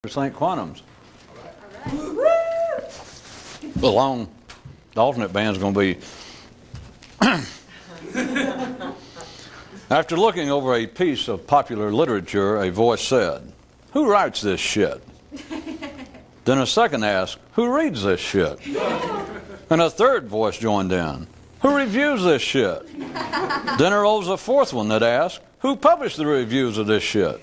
St. Quantum's. The alternate band's going to be. After looking over a piece of popular literature, a voice said, "Who writes this shit?" Then a second asked, "Who reads this shit?" And a third voice joined in, "Who reviews this shit?" Then arose a fourth one that asked, "Who published the reviews of this shit?"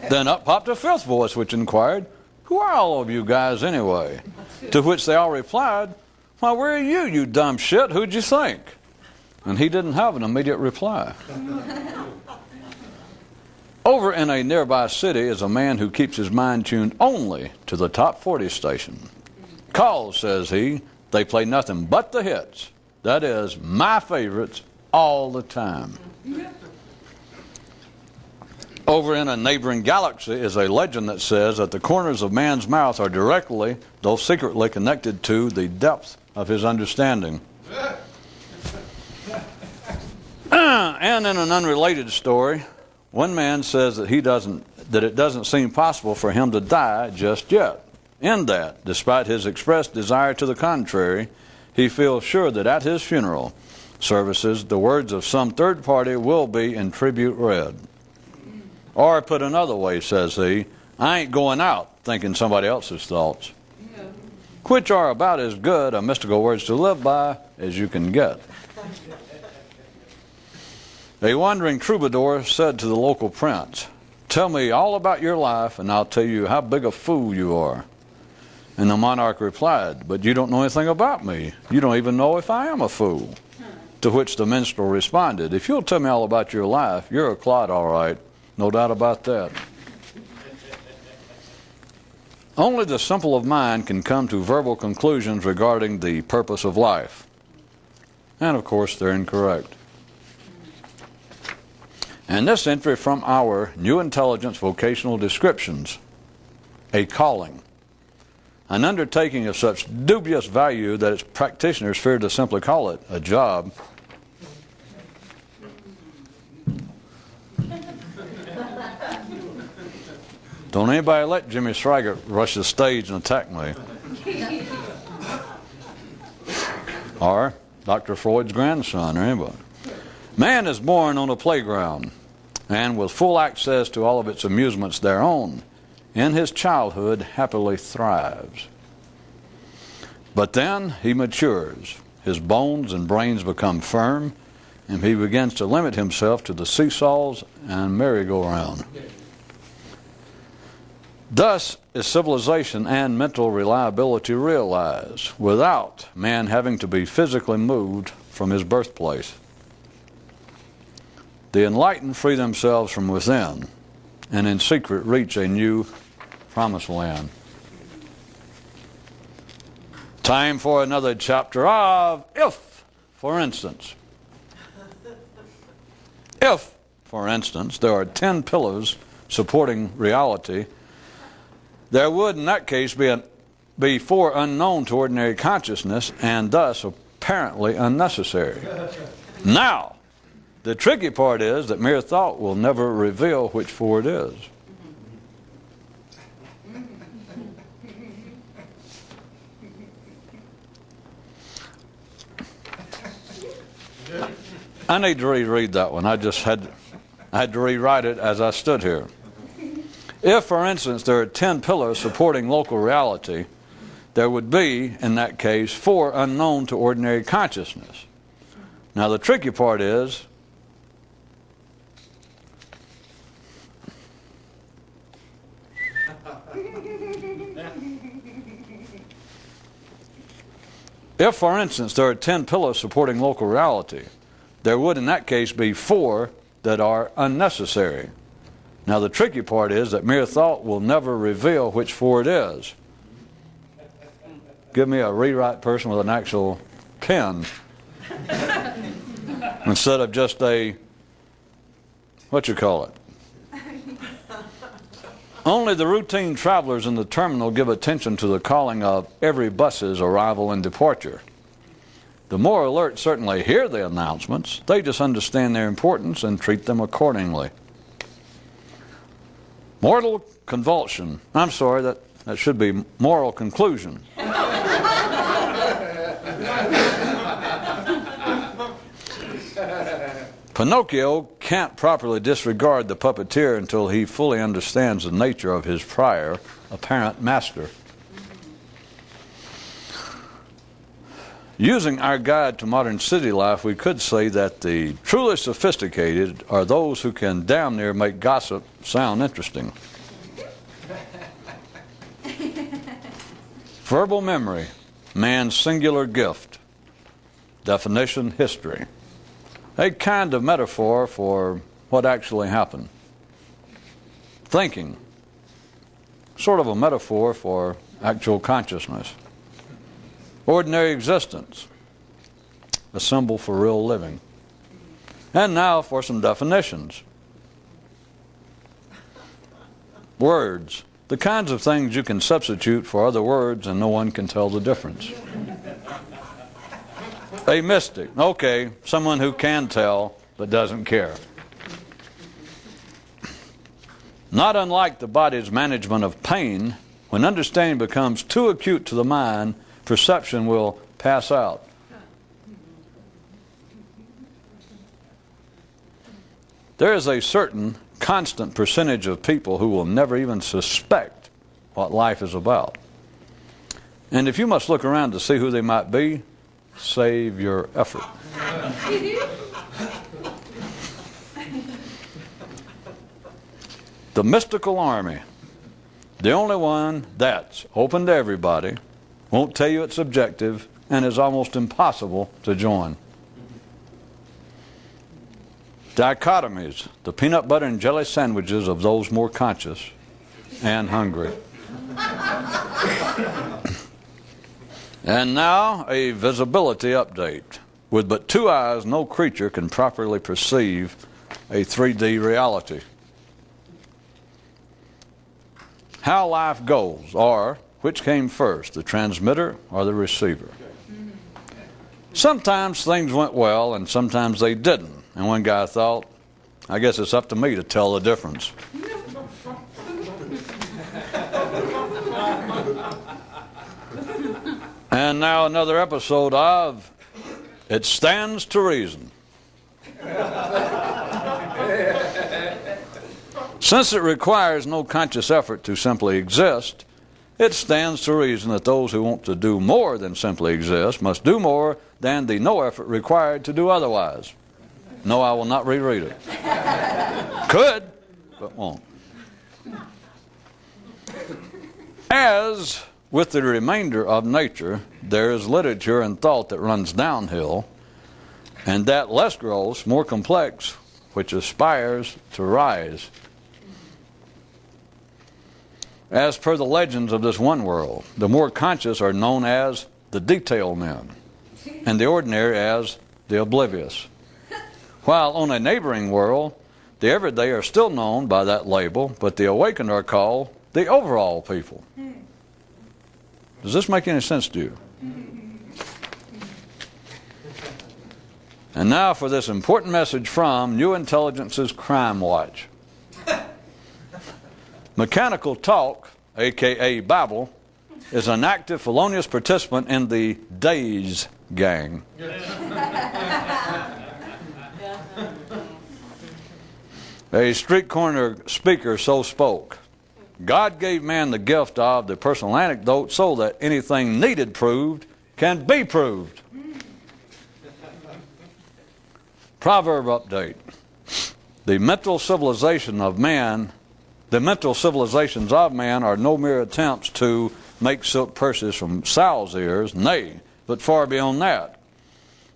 Then up popped a fifth voice which inquired, "Who are all of you guys anyway?" To which they all replied, "Why, where are you, you dumb shit? Who'd you think?" And he didn't have an immediate reply. Over in a nearby city is a man who keeps his mind tuned only to the top 40 station. "Cause," says he, "they play nothing but the hits. That is, my favorites all the time." Over in a neighboring galaxy is a legend that says that the corners of man's mouth are directly, though secretly, connected to the depth of his understanding. And in an unrelated story, one man says that it doesn't seem possible for him to die just yet. In that, despite his expressed desire to the contrary, he feels sure that at his funeral services, the words of some third party will be in tribute read. Or put another way, says he, "I ain't going out thinking somebody else's thoughts," which are about as good a mystical words to live by as you can get. A wandering troubadour said to the local prince, "Tell me all about your life and I'll tell you how big a fool you are." And the monarch replied, "But you don't know anything about me. You don't even know if I am a fool." To which the minstrel responded, "If you'll tell me all about your life, you're a clod all right. No doubt about that." Only the simple of mind can come to verbal conclusions regarding the purpose of life. And of course, they're incorrect. And this entry from our New Intelligence Vocational Descriptions: a calling, an undertaking of such dubious value that its practitioners fear to simply call it a job. Don't anybody let Jimmy Swaggart rush the stage and attack me. Or Dr. Freud's grandson, or anybody. Man is born on a playground, and with full access to all of its amusements thereon, in his childhood happily thrives. But then he matures, his bones and brains become firm, and he begins to limit himself to the seesaws and merry-go-round. Thus is civilization and mental reliability realized, without man having to be physically moved from his birthplace. The enlightened free themselves from within, and in secret reach a new promised land. Time for another chapter of If, for instance. If, for instance, there are 10 pillars supporting reality, there would in that case be 4 unknown to ordinary consciousness and thus apparently unnecessary. Now, the tricky part is that mere thought will never reveal which 4 it is. I need to reread that one. I had to rewrite it as I stood here. If, for instance, there are 10 pillars supporting local reality, there would be, in that case, 4 unknown to ordinary consciousness. Now, the tricky part is if, for instance, there are 10 pillars supporting local reality, there would in that case be 4 that are unnecessary. Now, the tricky part is that mere thought will never reveal which 4 it is. Give me a rewrite person with an actual pen instead of just a, what you call it. Only the routine travelers in the terminal give attention to the calling of every bus's arrival and departure. The more alert certainly hear the announcements. They just understand their importance and treat them accordingly. Mortal convulsion. I'm sorry, that should be moral conclusion. Pinocchio can't properly disregard the puppeteer until he fully understands the nature of his prior apparent master. Using our guide to modern city life, we could say that the truly sophisticated are those who can damn near make gossip sound interesting. Verbal memory, man's singular gift. Definition, history. A kind of metaphor for what actually happened. Thinking, sort of a metaphor for actual consciousness. Ordinary existence, a symbol for real living. And now for some definitions. Words, the kinds of things you can substitute for other words and no one can tell the difference. A mystic, okay, someone who can tell but doesn't care. Not unlike the body's management of pain, when understanding becomes too acute to the mind, perception will pass out. There is a certain constant percentage of people who will never even suspect what life is about. And if you must look around to see who they might be, save your effort. The mystical army, the only one that's open to everybody, won't tell you it's subjective, and is almost impossible to join. Dichotomies, the peanut butter and jelly sandwiches of those more conscious and hungry. And now a visibility update. With but 2 eyes, no creature can properly perceive a 3D reality. How life goes, or which came first, the transmitter or the receiver? Sometimes things went well and sometimes they didn't. And one guy thought, I guess it's up to me to tell the difference. And now another episode of It Stands to Reason. Since it requires no conscious effort to simply exist, it stands to reason that those who want to do more than simply exist must do more than the no effort required to do otherwise. No, I will not reread it. Could, but won't. As with the remainder of nature, there is literature and thought that runs downhill, and that less gross, more complex, which aspires to rise. As per the legends of this one world, the more conscious are known as the detail men, and the ordinary as the oblivious. While on a neighboring world, the everyday are still known by that label, but the awakened are called the overall people. Does this make any sense to you? And now for this important message from New Intelligence's Crime Watch. Mechanical Talk, a.k.a. Babel, is an active felonious participant in the Days Gang. A street corner speaker so spoke. God gave man the gift of the personal anecdote so that anything needed proved can be proved. Proverb update. The mental civilizations of man are no mere attempts to make silk purses from sow's ears, nay, but far beyond that.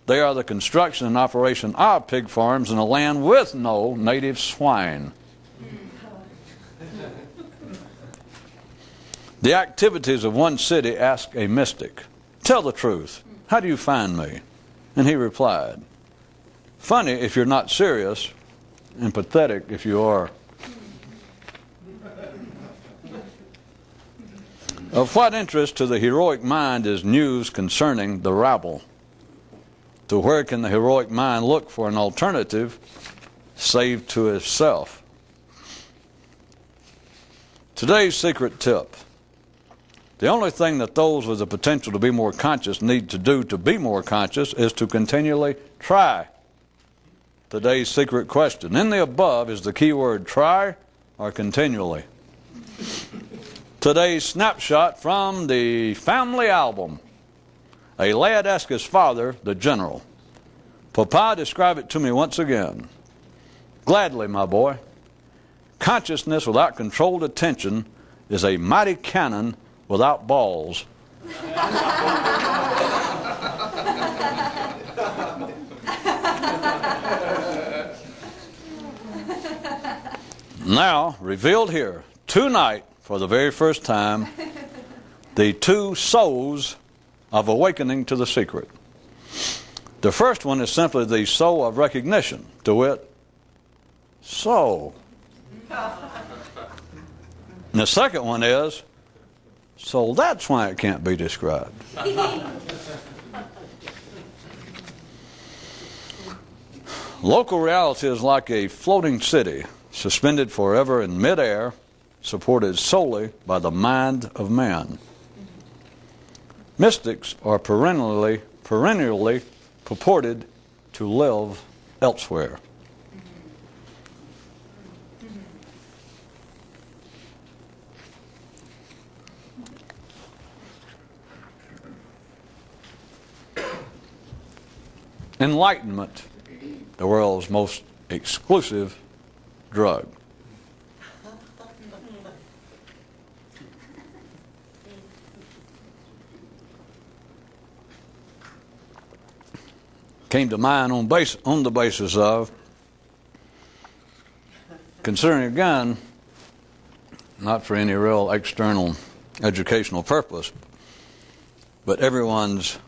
They are the construction and operation of pig farms in a land with no native swine. The activities of one city asked a mystic, "Tell the truth, how do you find me?" And he replied, "Funny if you're not serious, and pathetic if you are." Of what interest to the heroic mind is news concerning the rabble? To where can the heroic mind look for an alternative save to itself? Today's secret tip. The only thing that those with the potential to be more conscious need to do to be more conscious is to continually try. Today's secret question. In the above is the key word try or continually. Today's snapshot from the family album. A lad asked his father, the general, "Papa, describe it to me once again." "Gladly, my boy. Consciousness without controlled attention is a mighty cannon without balls." Now, revealed here, tonight, for the very first time, the two sows of awakening to the secret. The first one is simply the sow of recognition, to wit, so. And the second one is, so that's why it can't be described. Local reality is like a floating city, suspended forever in midair, supported solely by the mind of man. Mystics are perennially purported to live elsewhere. Enlightenment, the world's most exclusive drug. Came to mind on the basis of, considering again, not for any real external educational purpose, but everyone's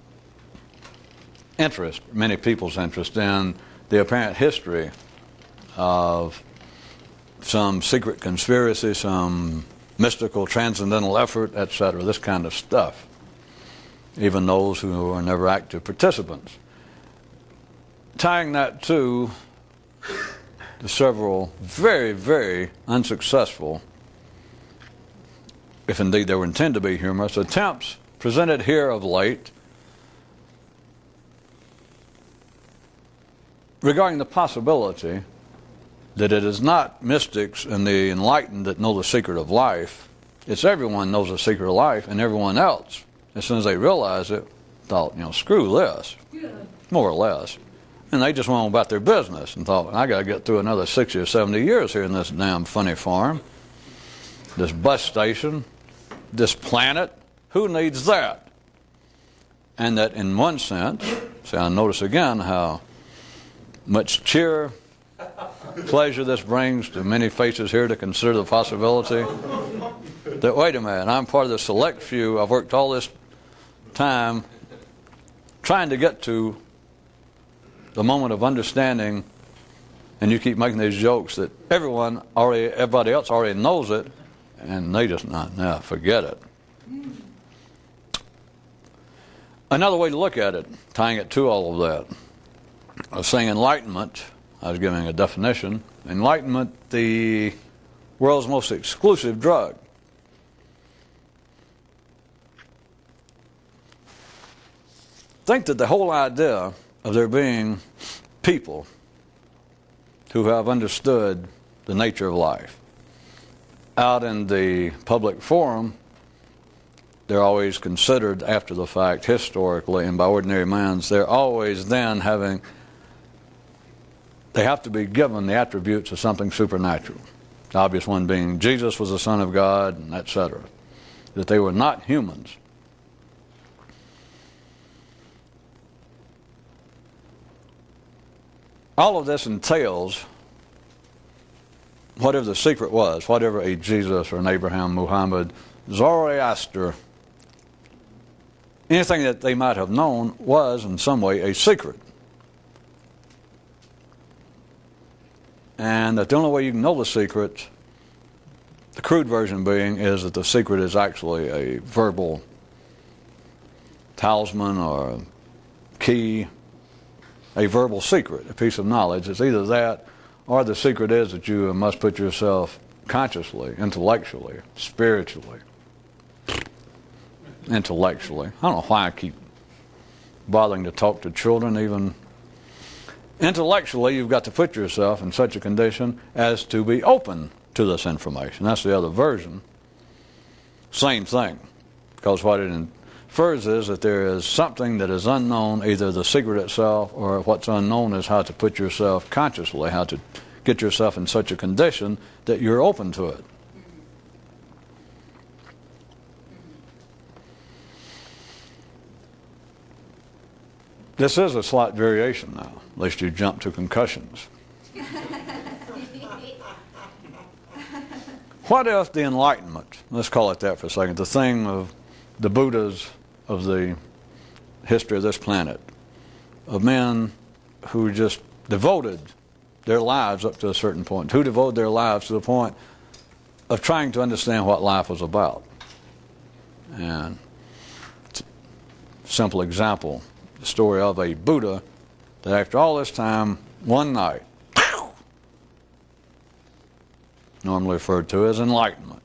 interest, many people's interest in the apparent history of some secret conspiracy, some mystical transcendental effort, etc., this kind of stuff, even those who are never active participants. Tying that to the several very, very unsuccessful, if indeed they were intended to be humorous, attempts presented here of late regarding the possibility that it is not mystics and the enlightened that know the secret of life. It's everyone knows the secret of life, and everyone else, as soon as they realize it, thought, screw this, more or less. And they just went on about their business and thought, I got to get through another 60 or 70 years here in this damn funny farm, this bus station, this planet. Who needs that? And that in one sense, see, I notice again how much cheer, pleasure this brings to many faces here to consider the possibility that, wait a minute, I'm part of the select few. I've worked all this time trying to get to the moment of understanding, and you keep making these jokes that everybody else already knows it, and they just not, forget it. Another way to look at it, tying it to all of that, I was saying enlightenment, I was giving a definition. Enlightenment, the world's most exclusive drug. Think that the whole idea of there being people who have understood the nature of life out in the public forum, they're always considered after the fact historically and by ordinary minds, they're always then they have to be given the attributes of something supernatural. The obvious one being Jesus was the Son of God, and etc. That they were not humans. All of this entails, whatever the secret was, whatever a Jesus or an Abraham, Muhammad, Zoroaster, anything that they might have known was in some way a secret. And that the only way you can know the secret, the crude version being, is that the secret is actually a verbal talisman or a key, a verbal secret, a piece of knowledge. It's either that or the secret is that you must put yourself consciously, intellectually, spiritually. Intellectually. I don't know why I keep bothering to talk to children even. Intellectually, you've got to put yourself in such a condition as to be open to this information. That's the other version. Same thing. Because what it infers is that there is something that is unknown, either the secret itself or what's unknown is how to put yourself consciously, how to get yourself in such a condition that you're open to it. This is a slight variation now. At least you jump to concussions. What if the Enlightenment, let's call it that for a second, the thing of the Buddhas of the history of this planet, of men who just devoted their lives up to a certain point, who devoted their lives to the point of trying to understand what life was about. And simple example, the story of a Buddha that after all this time, one night, normally referred to as enlightenment,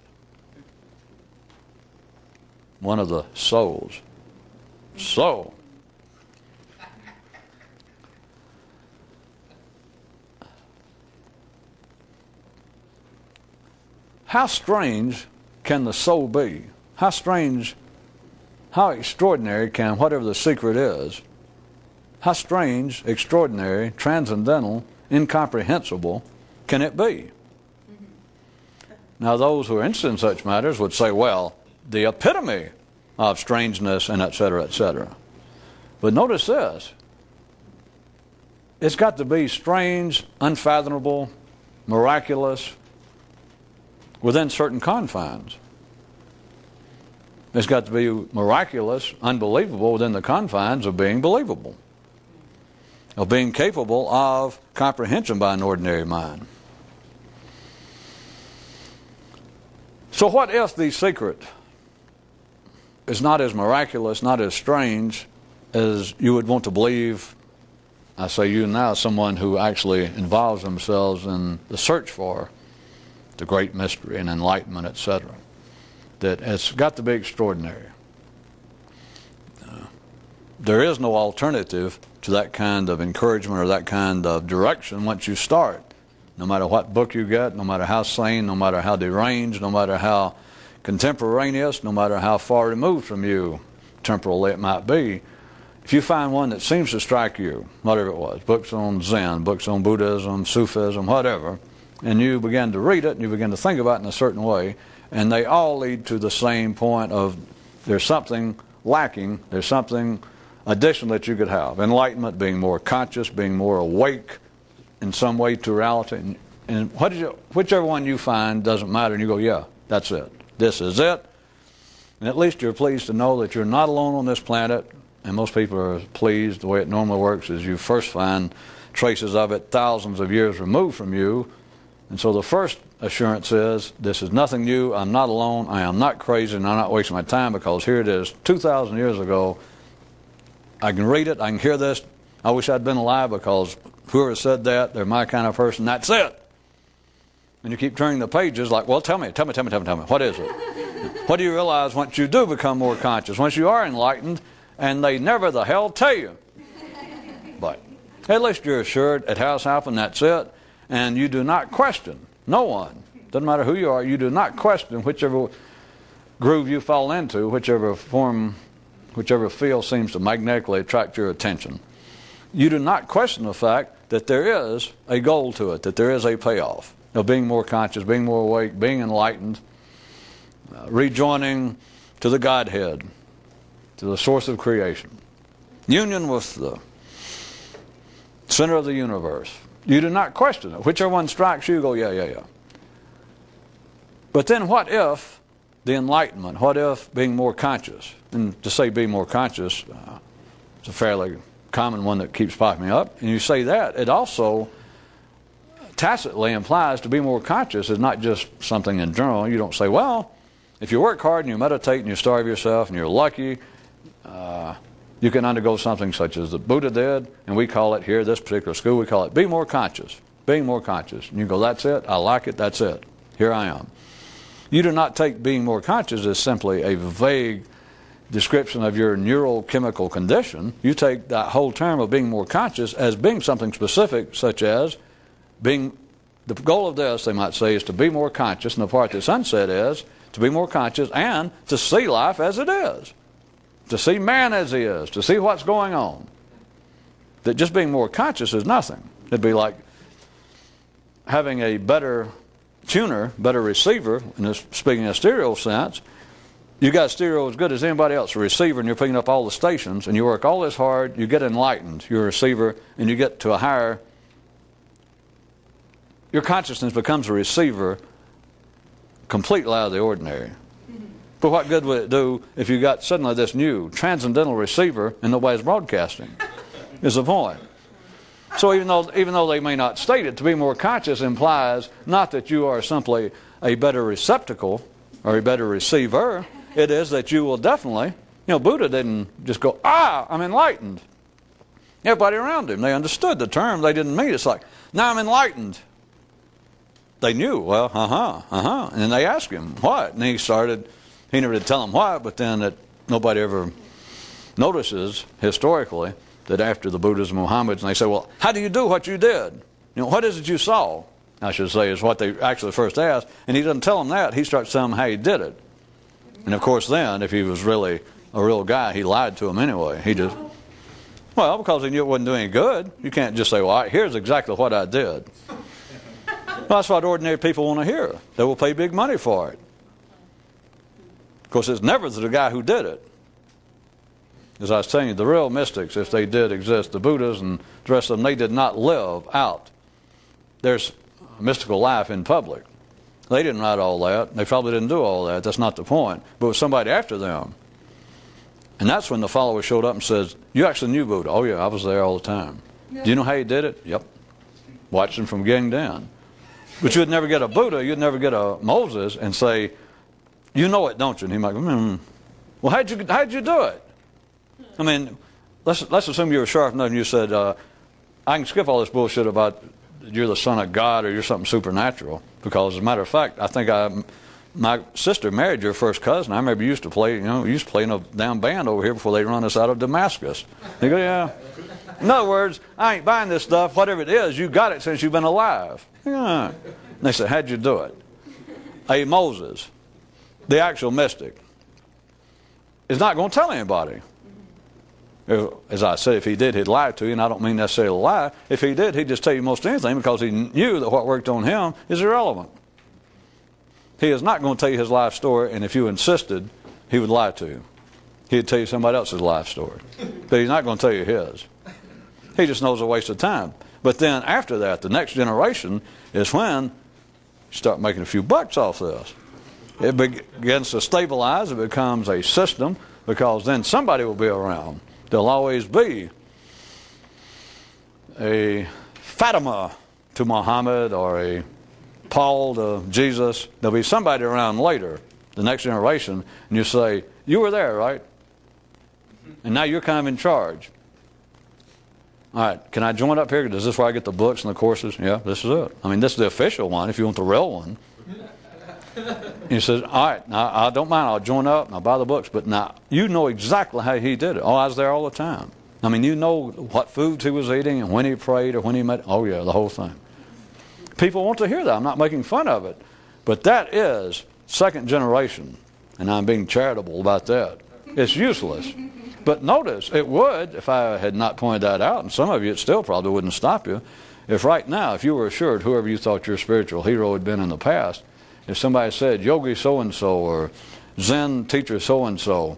one of the souls. So, how strange can the soul be? How strange, how extraordinary can whatever the secret is, how strange, extraordinary, transcendental, incomprehensible can it be? Now those who are interested in such matters would say, well, the epitome of strangeness and et cetera, but notice this. It's got to be strange, unfathomable, miraculous, within certain confines. It's got to be miraculous, unbelievable within the confines of being believable, of being capable of comprehension by an ordinary mind. So what if the secret is not as miraculous, not as strange as you would want to believe? I say you now, someone who actually involves themselves in the search for the great mystery and enlightenment, etc. That it's got to be extraordinary. There is no alternative to that kind of encouragement or that kind of direction once you start. No matter what book you get, no matter how sane, no matter how deranged, no matter how contemporaneous, no matter how far removed from you temporally it might be, if you find one that seems to strike you, whatever it was, books on Zen, books on Buddhism, Sufism, whatever, and you begin to read it and you begin to think about it in a certain way, and they all lead to the same point of there's something lacking, there's something additional that you could have. Enlightenment, being more conscious, being more awake in some way to reality. And whichever one you find doesn't matter, and you go, yeah, that's it. This is it. And at least you're pleased to know that you're not alone on this planet. And most people are pleased. The way it normally works is you first find traces of it thousands of years removed from you. And so the first assurance is, this is nothing new. I'm not alone. I am not crazy, and I'm not wasting my time, because here it is 2,000 years ago. I can read it. I can hear this. I wish I'd been alive, because whoever said that, they're my kind of person. That's it. And you keep turning the pages like, well, tell me. What is it? What do you realize once you do become more conscious, once you are enlightened, and they never the hell tell you? But at least you're assured it has happened, that's it. And you do not question. No one. Doesn't matter who you are, you do not question whichever groove you fall into, whichever form, whichever field seems to magnetically attract your attention. You do not question the fact that there is a goal to it, that there is a payoff of being more conscious, being more awake, being enlightened, rejoining to the Godhead, to the source of creation. Union with the center of the universe. You do not question it. Whichever one strikes you, go, yeah. But then what if the enlightenment, what if being more conscious, and to say be more conscious, it's a fairly common one that keeps popping up, and you say that, it also tacitly implies to be more conscious is not just something in general. You don't say, well, if you work hard and you meditate and you starve yourself and you're lucky, you can undergo something such as the Buddha did, and we call it here, this particular school, we call it be more conscious, being more conscious. And you go, that's it, I like it, that's it. Here I am. You do not take being more conscious as simply a vague description of your neurochemical condition. You take that whole term of being more conscious as being something specific, such as being, the goal of this, they might say, is to be more conscious, and the part that's unsaid is to be more conscious and to see life as it is, to see man as he is, to see what's going on. That just being more conscious is nothing. It'd be like having a better tuner, better receiver, in this, speaking in a stereo sense. You got stereo as good as anybody else, a receiver, and you're picking up all the stations, and you work all this hard, you get enlightened, you're a receiver, and you get to a higher, your consciousness becomes a receiver completely out of the ordinary. But what good would it do if you got suddenly this new transcendental receiver and nobody's broadcasting, is the point. So even though they may not state it, to be more conscious implies not that you are simply a better receptacle or a better receiver. It is that you will definitely, Buddha didn't just go, I'm enlightened. Everybody around him, they understood the term. They didn't mean it. It's like, now I'm enlightened. They knew, well, And then they asked him, what? And he never did tell them what, but then nobody ever notices historically that after the Buddhas and Mohammeds, and they say, well, how do you do what you did? What is it you saw? I should say is what they actually first asked. And he doesn't tell them that. He starts telling them how he did it. And of course then, if he was really a real guy, he lied to them anyway. Because he knew it wasn't doing any good. You can't just say, well, here's exactly what I did. Well, that's what ordinary people want to hear. They will pay big money for it. Of course, it's never the guy who did it. As I was telling you, the real mystics, if they did exist, the Buddhas and the rest of them, they did not live out their mystical life in public. They didn't write all that. They probably didn't do all that. That's not the point. But it was somebody after them. And that's when the follower showed up and says, you actually knew Buddha. Oh, yeah, I was there all the time. Yeah. Do you know how he did it? Yep. Watched him from beginning to end. But you'd never get a Buddha, you'd never get a Moses and say, you know it, don't you? And he might go, well, how'd you do it? I mean, let's assume you were sharp enough and you said, I can skip all this bullshit about you're the son of God or you're something supernatural. Because as a matter of fact, I think my sister married your first cousin. I remember you used to play in a damn band over here before they run us out of Damascus. They go, yeah. In other words, I ain't buying this stuff. Whatever it is, you got it since you've been alive. Yeah. And they said, how'd you do it? A Moses, the actual mystic, is not going to tell anybody. As I said, if he did, he'd lie to you, and I don't mean necessarily lie. If he did, he'd just tell you most anything because he knew that what worked on him is irrelevant. He is not going to tell you his life story, and if you insisted, he would lie to you. He'd tell you somebody else's life story. But he's not going to tell you his. He just knows a waste of time. But then after that, the next generation is when you start making a few bucks off this. It begins to stabilize. It becomes a system because then somebody will be around. There'll always be a Fatima to Muhammad or a Paul to Jesus. There'll be somebody around later, the next generation, and you say, you were there, right? And now you're kind of in charge. All right, can I join up here? Is this where I get the books and the courses? Yeah, this is it. I mean, this is the official one if you want the real one. And he says, all right, now, I don't mind. I'll join up and I'll buy the books. But now, you know exactly how he did it. Oh, I was there all the time. I mean, you know what foods he was eating and when he prayed or when he met. Oh, yeah, the whole thing. People want to hear that. I'm not making fun of it. But that is second generation. And I'm being charitable about that. It's useless. But notice, it would, if I had not pointed that out, and some of you, it still probably wouldn't stop you, if right now, if you were assured whoever you thought your spiritual hero had been in the past, if somebody said, Yogi so-and-so or Zen teacher so-and-so,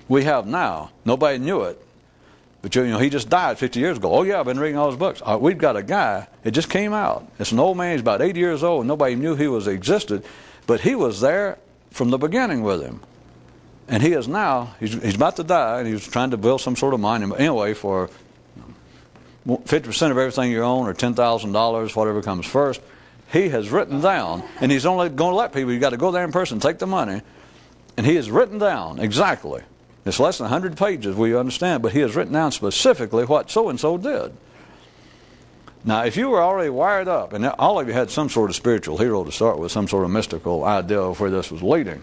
we have now, nobody knew it, but he just died 50 years ago. Oh yeah, I've been reading all his books. We've got a guy, it just came out. It's an old man, he's about 80 years old, and nobody knew he existed, but he was there from the beginning with him. And he is now, he's about to die, and he's trying to build some sort of monument. Anyway, for 50% of everything you own or $10,000, whatever comes first, he has written down, and he's only going to let people, you got to go there in person, take the money, and he has written down exactly. It's less than 100 pages, we understand, but he has written down specifically what so-and-so did. Now, if you were already wired up, and all of you had some sort of spiritual hero to start with, some sort of mystical idea of where this was leading,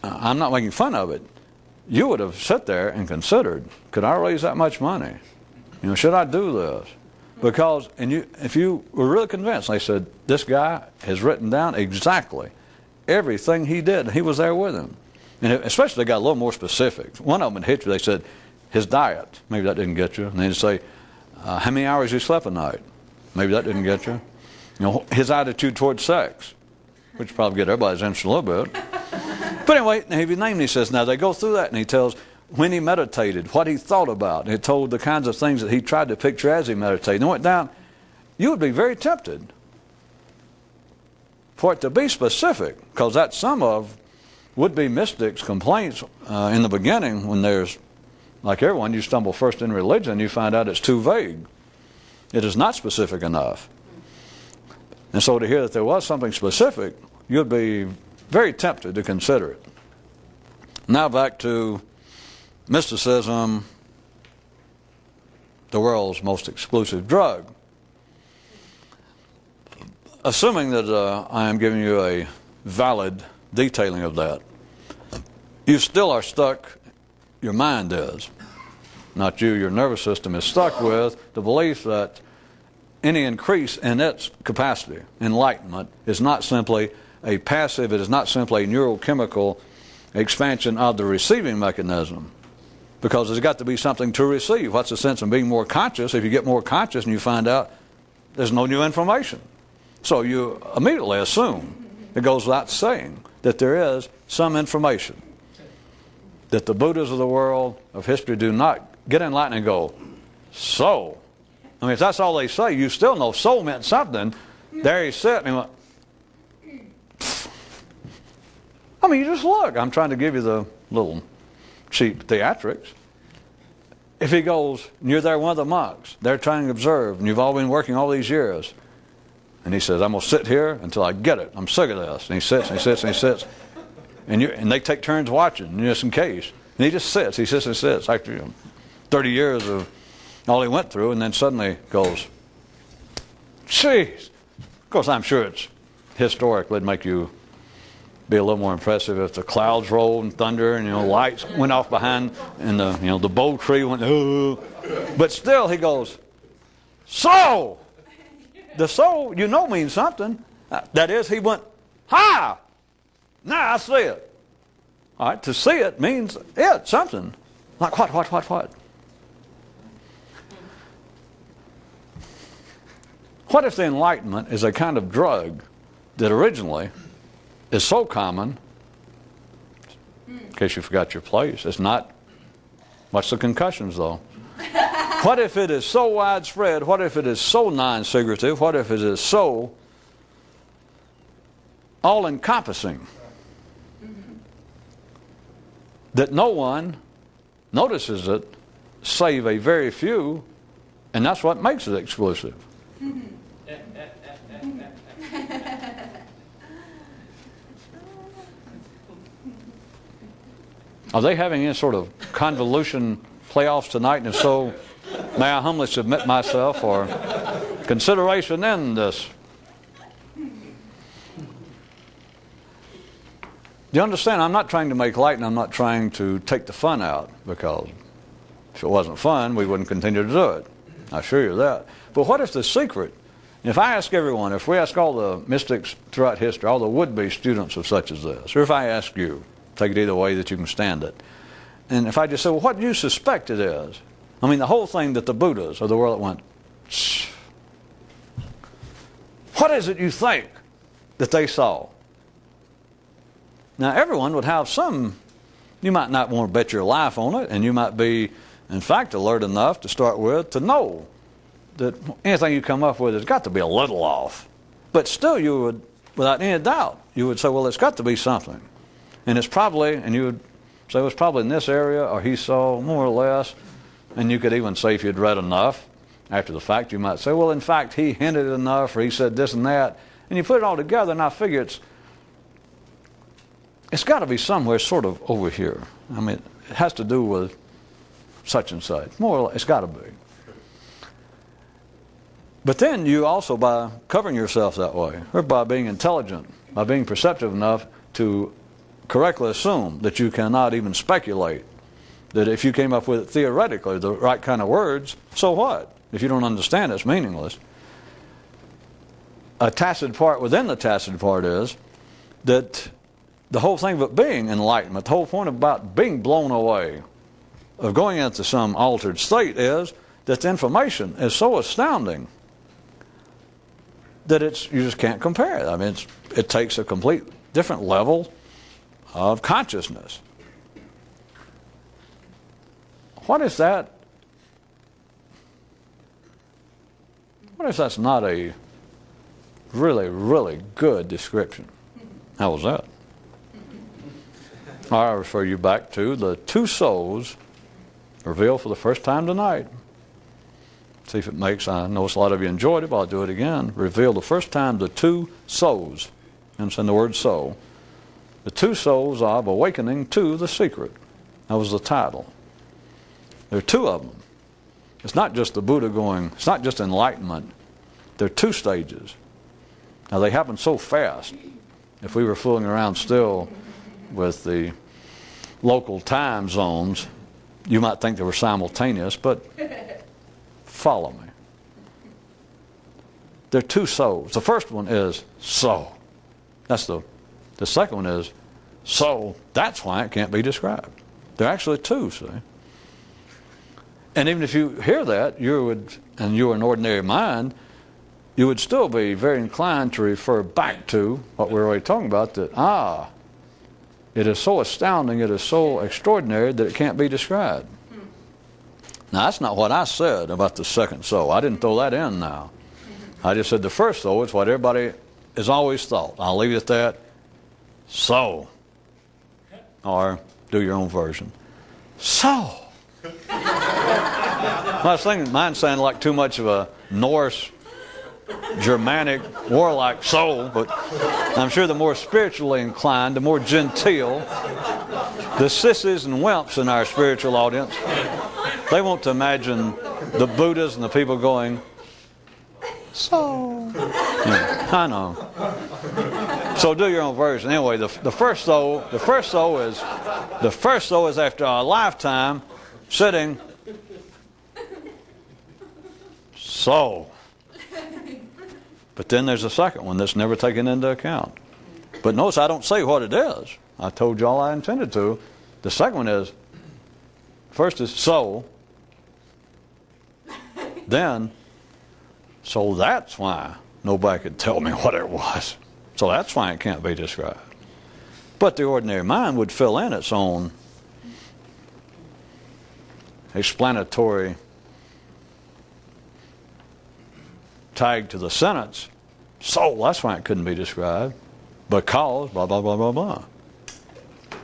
I'm not making fun of it. You would have sat there and considered, could I raise that much money? You know, should I do this? Because, if you were really convinced, they said, this guy has written down exactly everything he did. He was there with him. And especially they got a little more specific. One of them would hit you, they said, his diet. Maybe that didn't get you. And they'd say, how many hours he slept a night? Maybe that didn't get you. You know, his attitude towards sex, which would probably get everybody's interest a little bit. But anyway, if you name, he says, now they go through that and he tells when he meditated, what he thought about. And he told the kinds of things that he tried to picture as he meditated. And it went down. You would be very tempted for it to be specific, because that's some of would-be mystics' complaints in the beginning when there's, like everyone, you stumble first in religion, you find out it's too vague. It is not specific enough. And so to hear that there was something specific, you'd be very tempted to consider it. Now back to mysticism, the world's most exclusive drug. Assuming that I am giving you a valid detailing of that, you still are stuck, your mind is, not you, your nervous system is stuck with the belief that any increase in its capacity, enlightenment, is not simply a passive, it is not simply a neurochemical expansion of the receiving mechanism, because there's got to be something to receive. What's the sense of being more conscious if you get more conscious and you find out there's no new information? So you immediately assume, it goes without saying, that there is some information that the Buddhas of the world of history do not get enlightened and go, so. I mean, if that's all they say, you still know so meant something. There he sit and he went, pfft. I mean, you just look. I'm trying to give you the little cheap theatrics. If he goes, and you're there, one of the monks, they're trying to observe, and you've all been working all these years. And he says, I'm going to sit here until I get it. I'm sick of this. And he sits, and he sits, and he sits. And they take turns watching, just in case. And he just sits. He sits and sits after 30 years of all he went through, and then suddenly goes, jeez. Of course, I'm sure it's historically it'd make you be a little more impressive if the clouds rolled and thunder and lights went off behind and the bow tree went, oh. But still he goes, so. The so, means something. That is, he went, ha! Now I see it. All right, to see it means it, something. Like what? What if the Enlightenment is a kind of drug that originally is so common, in case you forgot your place, it's not, what's the concussions though? What if it is so widespread? What if it is so non-secretive? What if it is so all-encompassing that no one notices it save a very few, and that's what makes it exclusive? Are they having any sort of convolution playoffs tonight? And if so, may I humbly submit myself for consideration in this. Do you understand? I'm not trying to make light, and I'm not trying to take the fun out, because if it wasn't fun, we wouldn't continue to do it. I assure you that. But what if the secret, if I ask everyone, if we ask all the mystics throughout history, all the would-be students of such as this, or if I ask you, take it either way that you can stand it, and if I just say, well, what do you suspect it is? I mean, the whole thing that the Buddhas of the world went, shh. What is it you think that they saw? Now, everyone would have some, you might not want to bet your life on it, and you might be, in fact, alert enough to start with to know that anything you come up with has got to be a little off. But still, you would, without any doubt, you would say, well, it's got to be something. And it's probably, and you would say, it was probably in this area, or he saw more or less. And you could even say, if you'd read enough after the fact, you might say, well, in fact, he hinted enough, or he said this and that. And you put it all together, and I figure it's got to be somewhere sort of over here. I mean, it has to do with such and such. More or less, it's got to be. But then you also, by covering yourself that way, or by being intelligent, by being perceptive enough to correctly assume that you cannot even speculate, that if you came up with theoretically the right kind of words, so what? If you don't understand, it's meaningless. A tacit part within the tacit part is that the whole thing about being enlightenment, the whole point about being blown away, of going into some altered state, is that the information is so astounding that you just can't compare it. I mean, it takes a complete different level of consciousness. What if that's not a really, really good description? How was that? I refer you back to the two souls revealed for the first time tonight. See if it makes, I notice a lot of you enjoyed it, but I'll do it again. Revealed the first time the two souls. Understand the word soul. The two souls of awakening to the secret. That was the title. There are two of them. It's not just the Buddha going, it's not just enlightenment. There are two stages. Now they happen so fast. If we were fooling around still with the local time zones, you might think they were simultaneous, but follow me. There are two souls. The first one is so. That's the second one is so. That's why it can't be described. There are actually two, see. And even if you hear that, and you're an ordinary mind, you would still be very inclined to refer back to what we're already talking about, that, it is so astounding, it is so extraordinary that it can't be described. Now, that's not what I said about the second soul. I didn't throw that in now. I just said the first soul is what everybody has always thought. I'll leave it at that. So. Or do your own version. So. I was thinking mine sounded like too much of a Norse, Germanic, warlike soul, but I'm sure the more spiritually inclined, the more genteel, the sissies and wimps in our spiritual audience, they want to imagine the Buddhas and the people going, so. Yeah, I know. So do your own version. Anyway, the first soul is after a lifetime sitting. So. But then there's a second one that's never taken into account. But notice I don't say what it is. I told you all I intended to. The second one is, first is so. Then, so that's why nobody could tell me what it was. So that's why it can't be described. But the ordinary mind would fill in its own explanatory tag to the sentence. So that's why it couldn't be described. Because blah, blah, blah, blah, blah.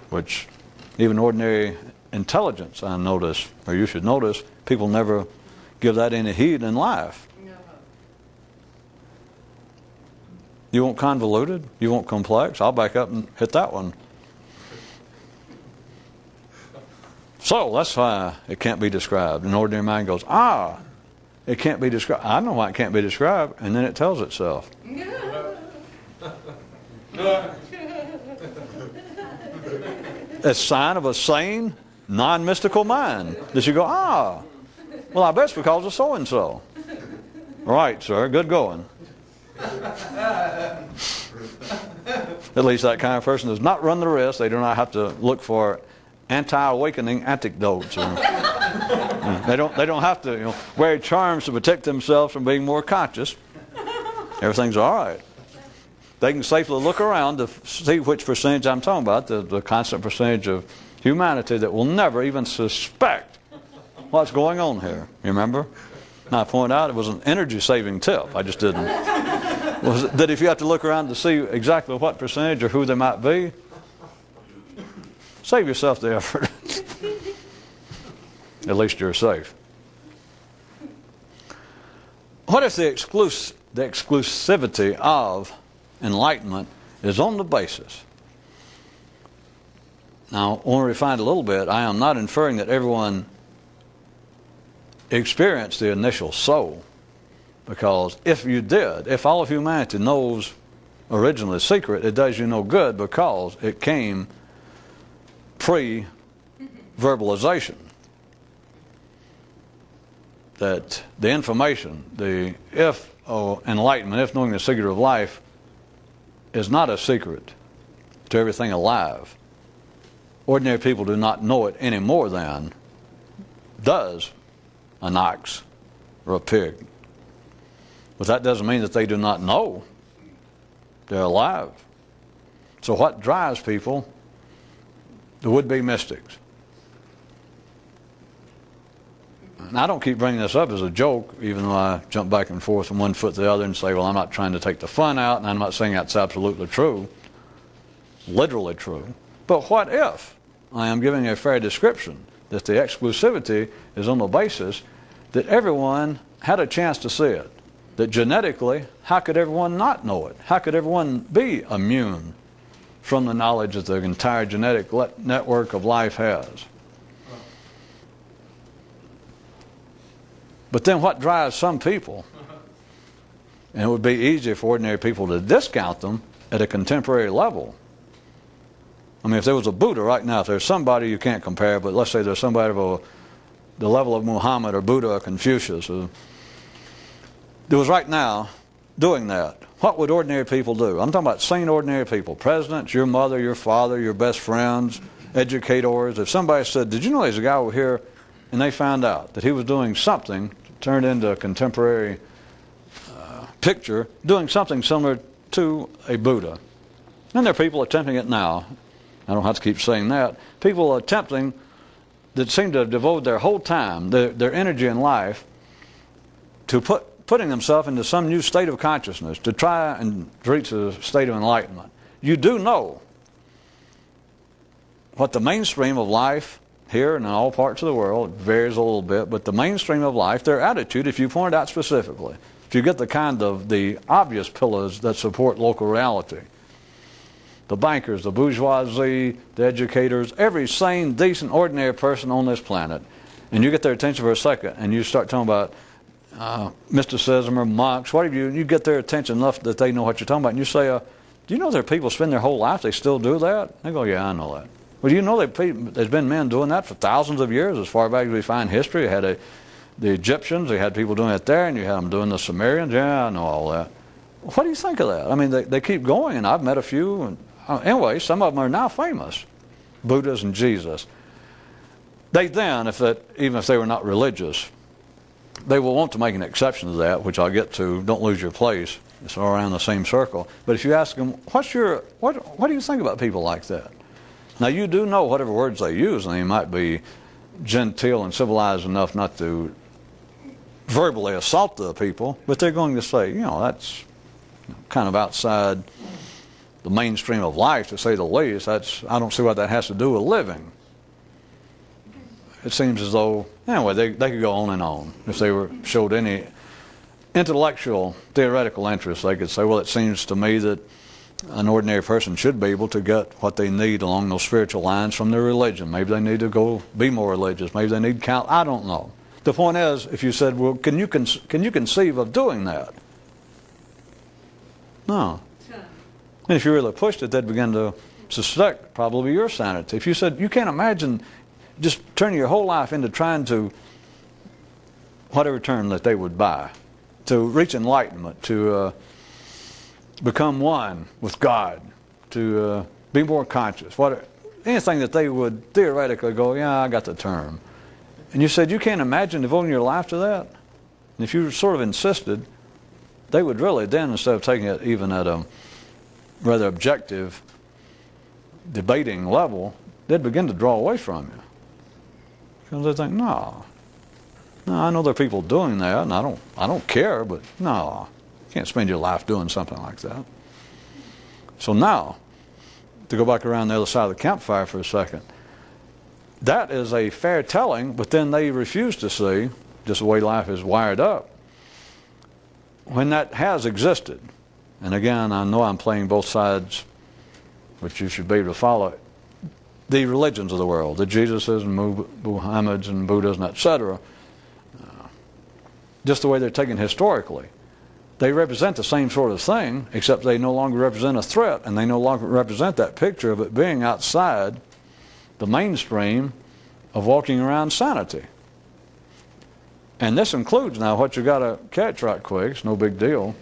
Which even ordinary intelligence, I notice, or you should notice, people never give that any heed in life. No. You want convoluted? You want complex? I'll back up and hit that one. So that's why it can't be described. An ordinary mind goes, it can't be described. I know why it can't be described, and then it tells itself. It's a sign of a sane, non-mystical mind. That you go, well, I bet it's because of so-and-so. Right, sir, good going. At least that kind of person does not run the risk. They do not have to look for anti-awakening antidotes. They don't have to wear charms to protect themselves from being more conscious. Everything's all right. They can safely look around to see which percentage I'm talking about, the constant percentage of humanity that will never even suspect what's going on here. You remember? And I pointed out it was an energy-saving tip. I just didn't. Was it that if you have to look around to see exactly what percentage or who they might be, save yourself the effort. At least you're safe. What if the exclusivity of enlightenment is on the basis? Now, I want to refine it a little bit. I am not inferring that everyone experienced the initial soul. Because if you did, if all of humanity knows originally the secret, it does you no good because it came pre-verbalization. That the information, the enlightenment, if knowing the secret of life, is not a secret to everything alive. Ordinary people do not know it any more than does an ox or a pig. But that doesn't mean that they do not know. They're alive. So what drives people? The would-be mystics. And I don't keep bringing this up as a joke, even though I jump back and forth from one foot to the other and say, well, I'm not trying to take the fun out, and I'm not saying that's absolutely true, literally true. But what if I am giving a fair description that the exclusivity is on the basis that everyone had a chance to see it? That genetically, how could everyone not know it? How could everyone be immune from the knowledge that the entire genetic network of life has? But then what drives some people, and it would be easy for ordinary people to discount them at a contemporary level. I mean, if there was a Buddha right now, if there's somebody you can't compare, but let's say there's somebody of the level of Muhammad or Buddha or Confucius who was right now doing that, what would ordinary people do? I'm talking about sane ordinary people, presidents, your mother, your father, your best friends, educators. If somebody said, did you know there's a guy over here, and they found out that he was doing something, turned into a contemporary picture, doing something similar to a Buddha. And there are people attempting it now. I don't have to keep saying that. People attempting that seem to have devoted their whole time, their energy in life, to putting themselves into some new state of consciousness, to try and reach a state of enlightenment. You do know what the mainstream of life here and in all parts of the world varies a little bit, but the mainstream of life, their attitude, if you point out specifically, if you get the obvious pillars that support local reality, the bankers, the bourgeoisie, the educators, every sane, decent, ordinary person on this planet, and you get their attention for a second, and you start talking about mysticism or monks, whatever, you get their attention enough that they know what you're talking about, and you say, do you know there are people spend their whole life, they still do that? They go, yeah, I know that. Well, do you know there's been men doing that for thousands of years, as far back as we find history? You had the Egyptians, they had people doing it there, and you had them doing the Sumerians. Yeah, I know all that. What do you think of that? I mean, they keep going, and I've met a few. And, anyway, some of them are now famous, Buddhas and Jesus. They then, even if they were not religious, they will want to make an exception to that, which I'll get to. Don't lose your place. It's all around the same circle. But if you ask them, what do you think about people like that? Now, you do know whatever words they use, and they might be genteel and civilized enough not to verbally assault the people, but they're going to say, that's kind of outside the mainstream of life, to say the least. I don't see what that has to do with living. It seems as though, anyway, they could go on and on. If they showed any intellectual, theoretical interest, they could say, well, it seems to me that an ordinary person should be able to get what they need along those spiritual lines from their religion. Maybe they need to go be more religious. Maybe they need count. I don't know. The point is, if you said, well, can you conceive of doing that? No. And if you really pushed it, they'd begin to suspect probably your sanity. If you said, you can't imagine just turning your whole life into trying to, whatever term that they would buy, to reach enlightenment, to become one with God, to be more conscious, anything that they would theoretically go, yeah, I got the term. And you said, you can't imagine devoting your life to that? And if you sort of insisted, they would really then, instead of taking it even at a rather objective, debating level, they'd begin to draw away from you. Because they think, no, I know there are people doing that, and I don't care, but no. You can't spend your life doing something like that. So now, to go back around the other side of the campfire for a second, that is a fair telling, but then they refuse to see, just the way life is wired up, when that has existed. And again, I know I'm playing both sides, but you should be able to follow the religions of the world, the Jesuses and Muhammad's and Buddhas and etc. just the way they're taken historically. They represent the same sort of thing, except they no longer represent a threat, and they no longer represent that picture of it being outside the mainstream of walking around sanity. And this includes now what you got to catch right quick. It's no big deal.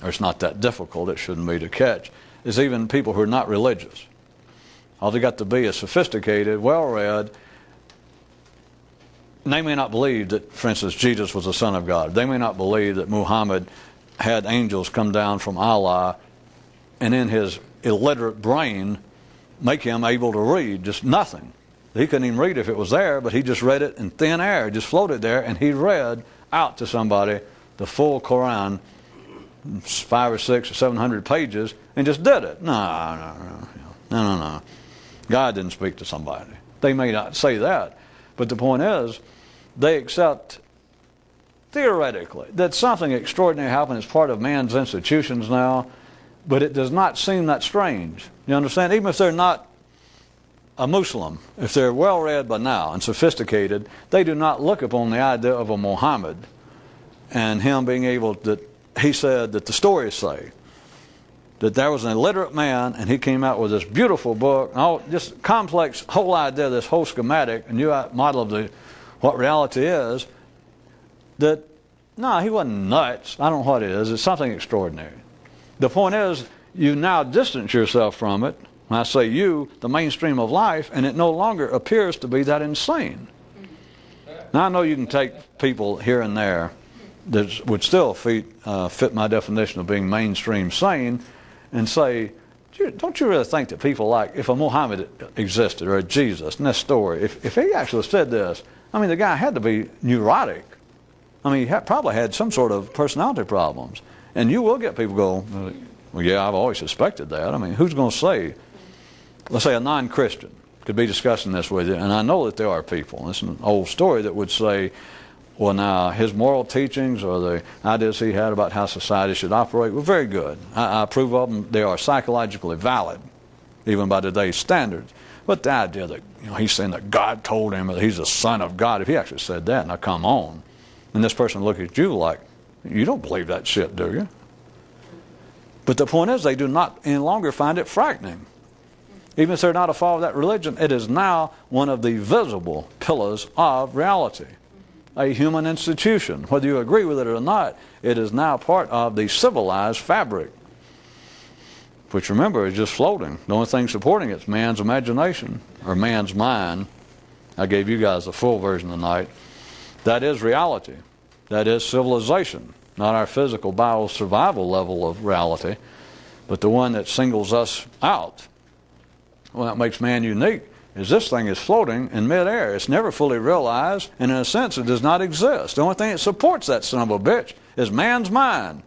Or it's not that difficult. It shouldn't be to catch. Is even people who are not religious. All they got to be is sophisticated, well-read. And they may not believe that, for instance, Jesus was the Son of God. They may not believe that Muhammad had angels come down from Allah and in his illiterate brain make him able to read just nothing. He couldn't even read if it was there, but he just read it in thin air. It just floated there, and he read out to somebody the full Quran, 500 or 600 or 700 pages, and just did it. No. God didn't speak to somebody. They may not say that, but the point is, they accept theoretically that something extraordinary happened as part of man's institutions now, but it does not seem that strange. You understand? Even if they're not a Muslim, if they're well read by now and sophisticated, they do not look upon the idea of a Muhammad and him being able to, he said that the stories say that there was an illiterate man and he came out with this beautiful book, just complex whole idea, this whole schematic, a new model of what reality is, that, no, he wasn't nuts. I don't know what it is. It's something extraordinary. The point is, you now distance yourself from it. When I say you, the mainstream of life, and it no longer appears to be that insane. Now, I know you can take people here and there that would still fit my definition of being mainstream sane and say, don't you really think that people like, if a Muhammad existed or a Jesus in this story, if he actually said this, I mean, the guy had to be neurotic. I mean, he probably had some sort of personality problems. And you will get people go, well, yeah, I've always suspected that. I mean, who's going to say, let's say a non-Christian could be discussing this with you, and I know that there are people, it's an old story, that would say, well, now, his moral teachings or the ideas he had about how society should operate were very good. I approve of them. They are psychologically valid, even by today's standards. But the idea that, he's saying that God told him that he's the Son of God, if he actually said that, now come on. And this person look at you like, you don't believe that shit, do you? But the point is, they do not any longer find it frightening. Even if they're not a follower of that religion, it is now one of the visible pillars of reality. A human institution. Whether you agree with it or not, it is now part of the civilized fabric. Which, remember, is just floating. The only thing supporting it is man's imagination, or man's mind. I gave you guys the full version tonight. That is reality. That is civilization. Not our physical bio-survival level of reality, but the one that singles us out. Well, that makes man unique, is this thing is floating in midair. It's never fully realized, and in a sense it does not exist. The only thing that supports that son of a bitch is man's mind.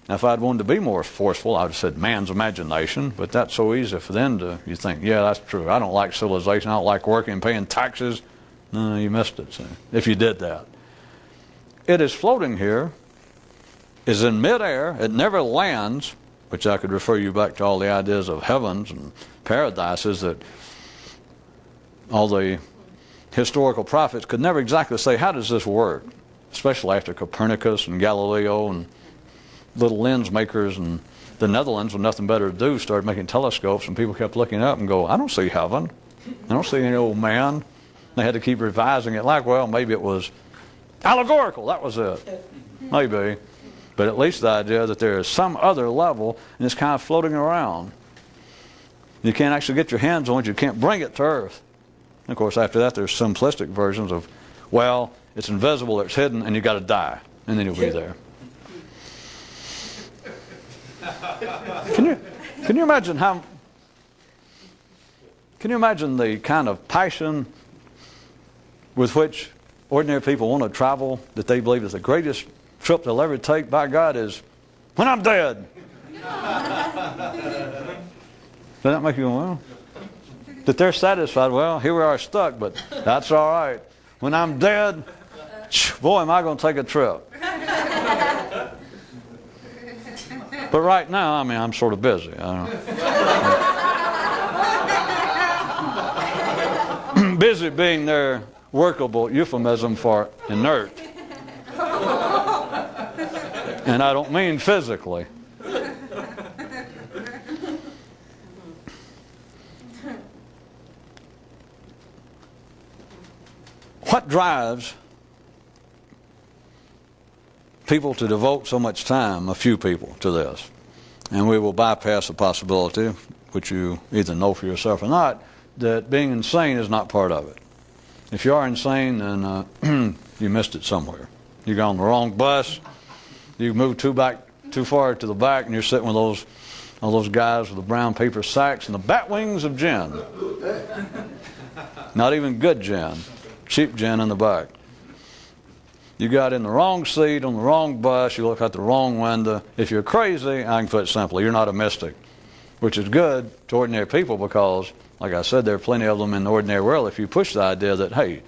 Now, if I'd wanted to be more forceful, I would have said man's imagination, but that's so easy for them to, you think, yeah, that's true. I don't like civilization. I don't like working and paying taxes. No, you missed it, so, if you did that. It is floating here, is in midair, it never lands, which I could refer you back to all the ideas of heavens and paradises that all the historical prophets could never exactly say, how does this work? Especially after Copernicus and Galileo and little lens makers in the Netherlands with nothing better to do started making telescopes, and people kept looking up and go, I don't see heaven. I don't see any old man. They had to keep revising it like, well, maybe it was allegorical. That was it. Maybe. But at least the idea that there is some other level and it's kind of floating around. You can't actually get your hands on it. You can't bring it to earth. And of course, after that, there's simplistic versions of, well, it's invisible, it's hidden, and you got to die, and then you'll be there. Can you imagine how? Can you imagine the kind of passion with which ordinary people want to travel, that they believe is the greatest trip they'll ever take, by God, is when I'm dead? Does that make you go, well? That they're satisfied, well, here we are stuck, but that's all right. When I'm dead, boy, am I going to take a trip. But right now, I mean, I'm sort of busy. I don't know. Busy being there workable euphemism for inert. And I don't mean physically. What drives people to devote so much time, a few people, to this? And we will bypass the possibility, which you either know for yourself or not, that being insane is not part of it. If you are insane, then you missed it somewhere. You got on the wrong bus, you moved too far to the back, and you're sitting with all those guys with the brown paper sacks and the bat wings of gin. Not even good gin. Cheap gin in the back. You got in the wrong seat on the wrong bus. You look out the wrong window. If you're crazy, I can put it simply, you're not a mystic, which is good to ordinary people because, like I said, there are plenty of them in the ordinary world. If you push the idea that, hey,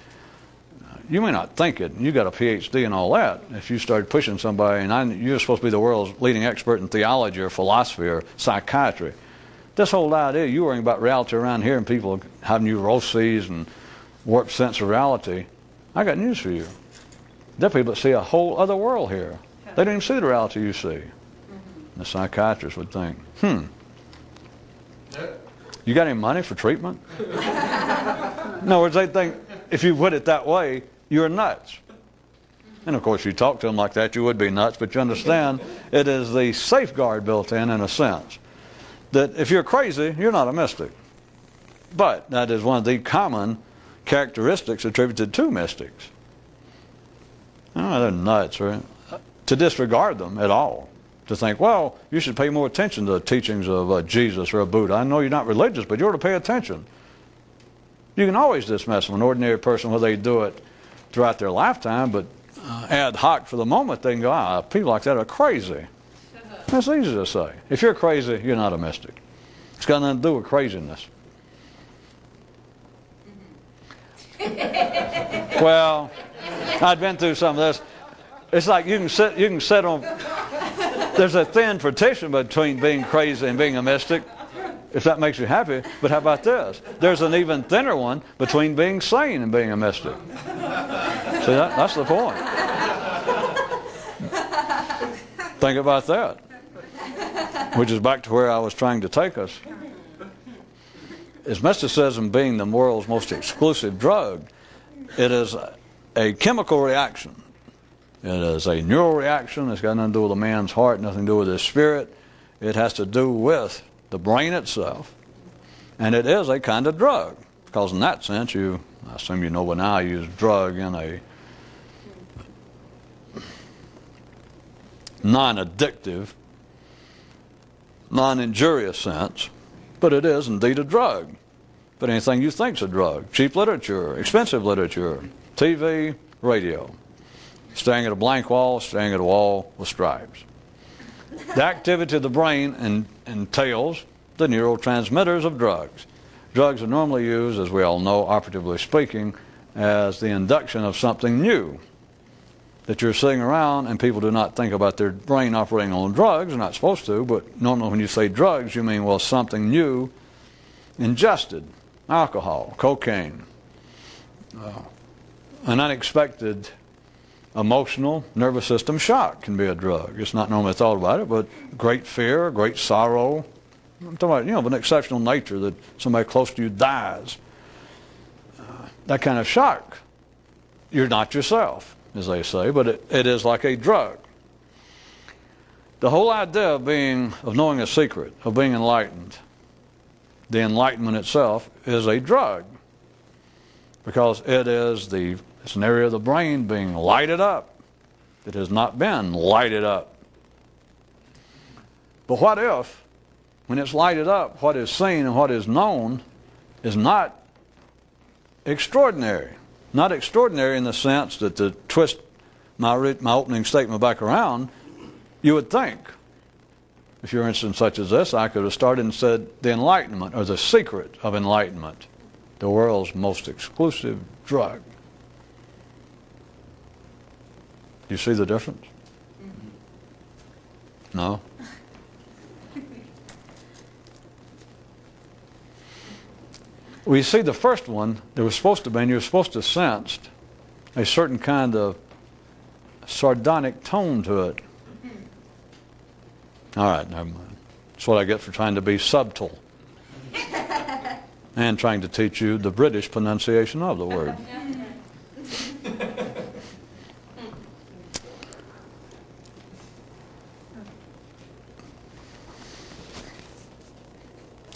you may not think it, you got a PhD and all that. If you started pushing somebody, and you're supposed to be the world's leading expert in theology or philosophy or psychiatry, this whole idea, you worrying about reality around here and people having neuroses and warped sense of reality, I got news for you. There are people that see a whole other world here. They don't even see the reality you see. The psychiatrist would think, you got any money for treatment? In other words, they think, if you put it that way, you're nuts. And of course, you talk to them like that, you would be nuts, but you understand it is the safeguard built in a sense, that if you're crazy, you're not a mystic. But that is one of the common characteristics attributed to mystics. Oh, they're nuts, right? To disregard them at all. To think, well, you should pay more attention to the teachings of Jesus or a Buddha. I know you're not religious, but you ought to pay attention. You can always dismiss them, an ordinary person, whether they do it throughout their lifetime, but ad hoc for the moment, they can go, people like that are crazy. That's easy to say. If you're crazy, you're not a mystic. It's got nothing to do with craziness. Well, I've been through some of this. It's like you can sit on. There's a thin partition between being crazy and being a mystic, if that makes you happy. But how about this? There's an even thinner one between being sane and being a mystic. See, that's the point. Think about that. Which is back to where I was trying to take us. Is mysticism being the world's most exclusive drug? It is a chemical reaction. It is a neural reaction. It's got nothing to do with a man's heart, nothing to do with his spirit. It has to do with the brain itself. And it is a kind of drug. Because in that sense, I assume you know by now, I use drug in a non-addictive, non-injurious sense. But it is indeed a drug. But anything you think's a drug. Cheap literature, expensive literature, TV, radio. Staring at a blank wall, staring at a wall with stripes. The activity of the brain entails the neurotransmitters of drugs. Drugs are normally used, as we all know, operatively speaking, as the induction of something new. That you're sitting around and people do not think about their brain operating on drugs. They're not supposed to, but normally when you say drugs, you mean, well, something new ingested. Alcohol, cocaine, an unexpected emotional nervous system shock can be a drug. It's not normally thought about it, but great fear, great sorrow. I'm talking about, of an exceptional nature that somebody close to you dies. That kind of shock. You're not yourself, as they say, but it is like a drug. The whole idea of knowing a secret, of being enlightened, the enlightenment itself is a drug. Because it's an area of the brain being lighted up. It has not been lighted up. But what if, when it's lighted up, what is seen and what is known is not extraordinary? Not extraordinary in the sense that, to twist my opening statement back around, you would think, if you're interested in such as this, I could have started and said the enlightenment, or the secret of enlightenment, the world's most exclusive drug. Do you see the difference? No? We see the first one, there was supposed to be, and you were supposed to sense a certain kind of sardonic tone to it. All right, never mind. That's what I get for trying to be subtle and trying to teach you the British pronunciation of the word.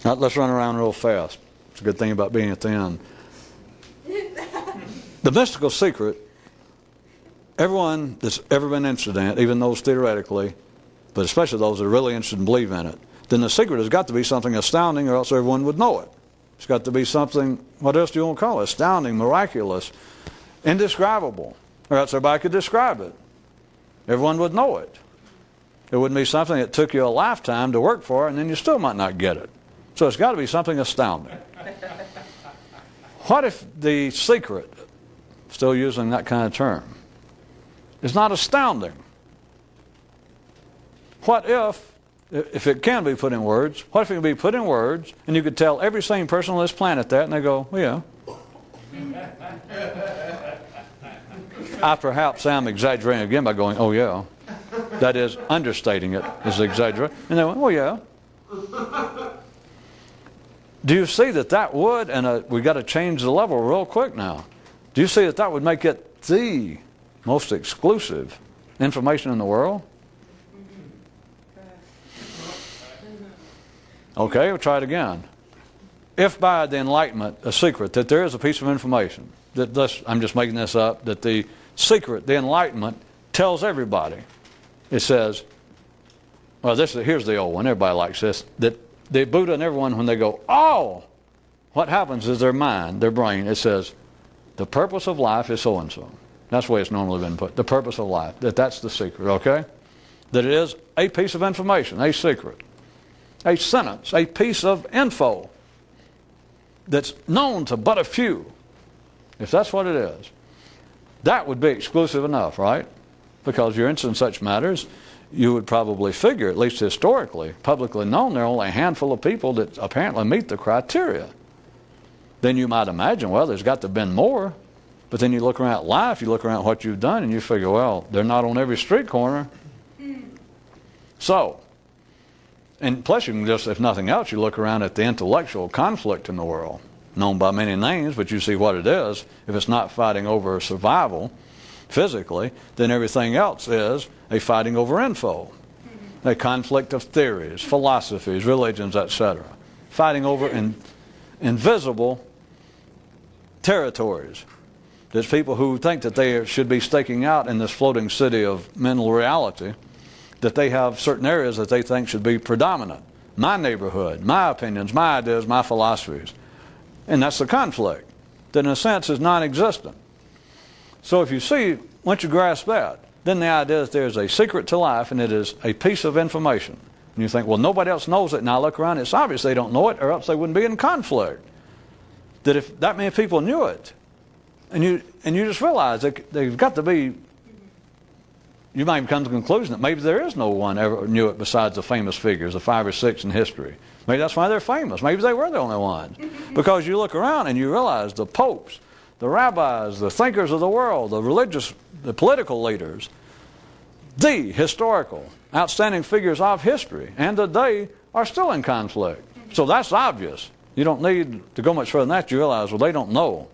Now, let's run around real fast. It's a good thing about being at the end. The mystical secret, everyone that's ever been interested in it, even those theoretically, but especially those that are really interested and believe in it, then the secret has got to be something astounding or else everyone would know it. It's got to be something, what else do you want to call it? Astounding, miraculous, indescribable, or else everybody could describe it. Everyone would know it. It wouldn't be something that took you a lifetime to work for and then you still might not get it. So it's got to be something astounding. What if the secret, still using that kind of term, is not astounding? What if it can be put in words, what if it can be put in words and you could tell every sane person on this planet that and they go, well, yeah. I perhaps am exaggerating again by going, oh yeah. That is, understating it is exaggerating. And they went, oh yeah. Do you see that would, and we've got to change the level real quick now. Do you see that would make it the most exclusive information in the world? Okay, we'll try it again. If by the Enlightenment, a secret, that there is a piece of information, I'm just making this up, that the secret, the Enlightenment, tells everybody. It says, well, here's the old one, everybody likes this, that the Buddha and everyone, when they go, oh, what happens is their mind, their brain, it says, the purpose of life is so-and-so. That's the way it's normally been put, the purpose of life, that's the secret, okay? That it is a piece of information, a secret, a sentence, a piece of info that's known to but a few. If that's what it is, that would be exclusive enough, right? Because you're interested in such matters, you would probably figure, at least historically, publicly known, there are only a handful of people that apparently meet the criteria. Then you might imagine, well, there's got to have been more. But then you look around at life, you look around at what you've done, and you figure, well, they're not on every street corner. So, and plus you can just, if nothing else, you look around at the intellectual conflict in the world, known by many names, but you see what it is. If it's not fighting over survival physically, then everything else is a fighting over info, a conflict of theories, philosophies, religions, etc. Fighting over invisible territories. There's people who think that they should be staking out in this floating city of mental reality, that they have certain areas that they think should be predominant. My neighborhood, my opinions, my ideas, my philosophies. And that's the conflict that in a sense is non-existent. So if you see, once you grasp that, then the idea is there's a secret to life and it is a piece of information. And you think, well, nobody else knows it. Now look around, it's obvious they don't know it or else they wouldn't be in conflict. That if that many people knew it, and you just realize that they've got to be, you might come to the conclusion that maybe there is no one ever knew it besides the famous figures, the 5 or 6 in history. Maybe that's why they're famous. Maybe they were the only ones. Because you look around and you realize the popes, the rabbis, the thinkers of the world, the religious, the political leaders, the historical, outstanding figures of history and today are still in conflict. So that's obvious. You don't need to go much further than that. You realize, well, they don't know.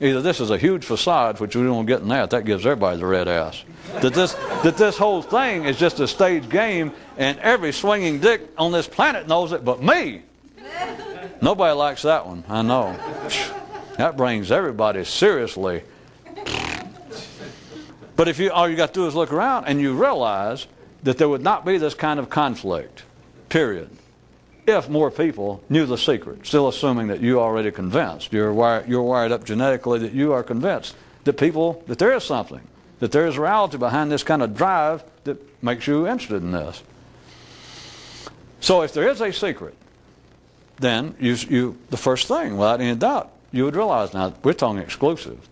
Either this is a huge facade, which we don't get in that gives everybody the red ass. That this whole thing is just a stage game, and every swinging dick on this planet knows it but me. Nobody likes that one, I know. That brings everybody seriously. But if all you got to do is look around and you realize that there would not be this kind of conflict, period, if more people knew the secret, still assuming that you're already convinced, you're wired up genetically that you are convinced that there is something, that there is reality behind this kind of drive that makes you interested in this. So if there is a secret, then the first thing, without any doubt, you would realize, now we're talking exclusive,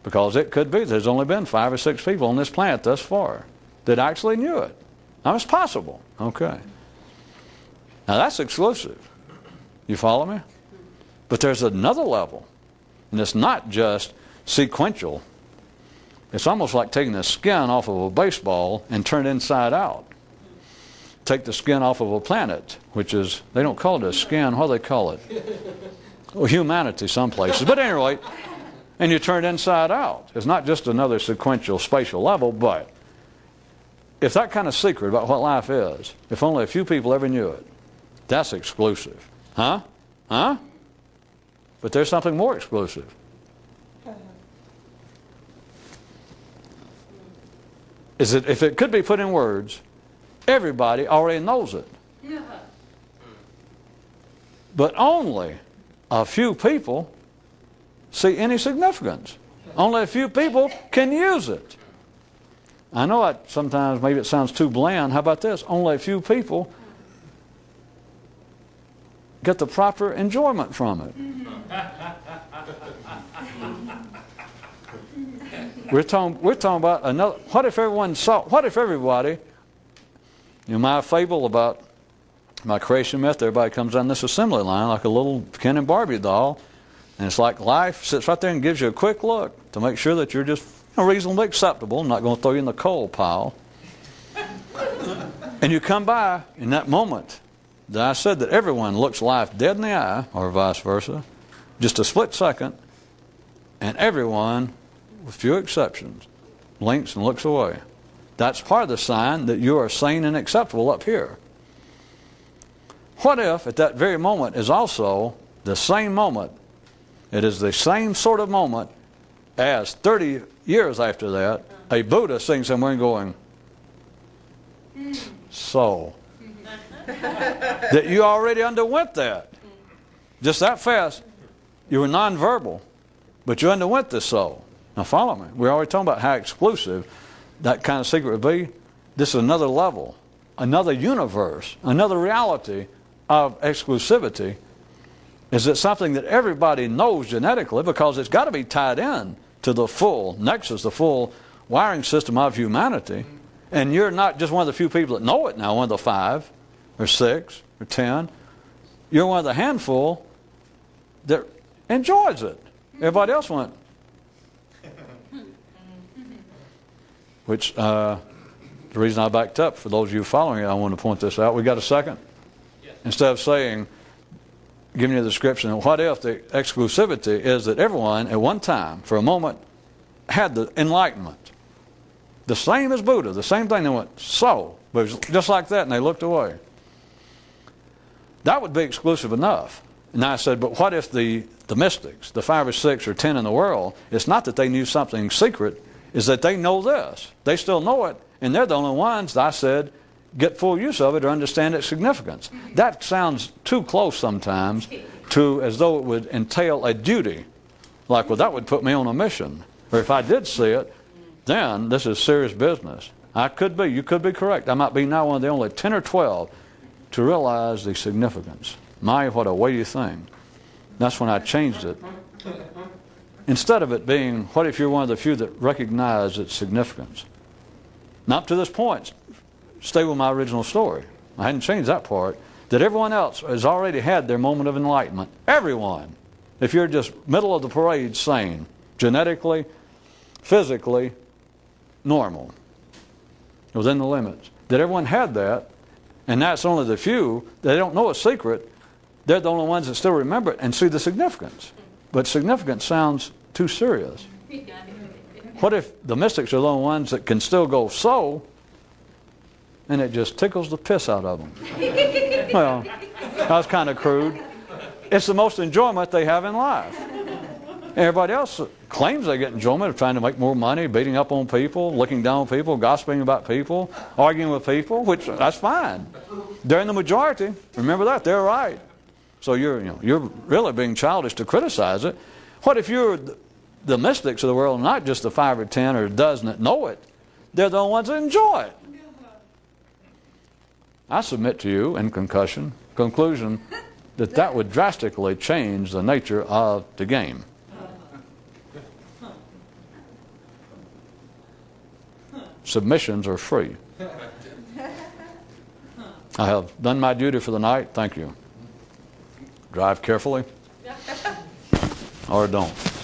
because it could be there's only been 5 or 6 people on this planet thus far that actually knew it. Now it's possible. Okay. Now that's exclusive. You follow me? But there's another level, and it's not just sequential. It's almost like taking the skin off of a baseball and turn it inside out. Take the skin off of a planet, which is, they don't call it a skin, what do they call it? Well, humanity some places. But anyway, and you turn it inside out. It's not just another sequential spatial level, but if that kind of secret about what life is, if only a few people ever knew it, that's exclusive. Huh? Huh? But there's something more exclusive. Is that if it could be put in words, everybody already knows it. But only a few people see any significance. Only a few people can use it. I know it sometimes maybe it sounds too bland. How about this? Only a few people get the proper enjoyment from it. We're talking about another. What if everyone saw? What if everybody? You know my fable about my creation myth. Everybody comes on this assembly line like a little Ken and Barbie doll, and it's like life sits right there and gives you a quick look to make sure that you're just reasonably acceptable. I'm not going to throw you in the coal pile. And you come by in that moment that I said that everyone looks life dead in the eye, or vice versa, just a split second, and everyone, with few exceptions, blinks and looks away. That's part of the sign that you are sane and acceptable up here. What if at that very moment is also the same moment, it is the same sort of moment as 30 years after that, a Buddha sitting somewhere and going, so, that you already underwent that. Just that fast. You were nonverbal, but you underwent this so. Now follow me. We're already talking about how exclusive that kind of secret would be. This is another level, another universe, another reality of exclusivity. Is it something that everybody knows genetically because it's got to be tied in to the full nexus, the full wiring system of humanity. And you're not just one of the few people that know it now, one of the 5 or 6 or 10. You're one of the handful that enjoys it. Everybody else went. Which, the reason I backed up, for those of you following it, I want to point this out. We got a second? Yes. Instead of saying, giving you the description, what if the exclusivity is that everyone at one time, for a moment, had the enlightenment. The same as Buddha, the same thing. They went, so, but it was just like that, and they looked away. That would be exclusive enough. And I said, but what if the mystics, the 5 or 6 or 10 in the world, it's not that they knew something secret, is that they know this. They still know it, and they're the only ones, that I said, get full use of it or understand its significance. That sounds too close sometimes to as though it would entail a duty. Like, well, that would put me on a mission. Or if I did see it, then this is serious business. I could be, you could be correct. I might be now one of the only 10 or 12 to realize the significance. My, what a weighty thing. That's when I changed it. Instead of it being, what if you're one of the few that recognize its significance? Not to this point. Stay with my original story. I hadn't changed that part. That everyone else has already had their moment of enlightenment. Everyone. If you're just middle of the parade sane, genetically, physically, normal, within the limits. That everyone had that, and that's only the few. They don't know a secret. They're the only ones that still remember it and see the significance. But significance sounds too serious. What if the mystics are the only ones that can still go so, and it just tickles the piss out of them? Well, that was kind of crude. It's the most enjoyment they have in life. Everybody else claims they get enjoyment of trying to make more money, beating up on people, looking down on people, gossiping about people, arguing with people, which that's fine. They're in the majority. Remember that. They're right. So you're really being childish to criticize it. What if you're the mystics of the world, not just the 5 or 10 or a dozen that know it? They're the only ones that enjoy it. I submit to you in conclusion that would drastically change the nature of the game. Submissions are free. I have done my duty for the night. Thank you. Drive carefully. or don't.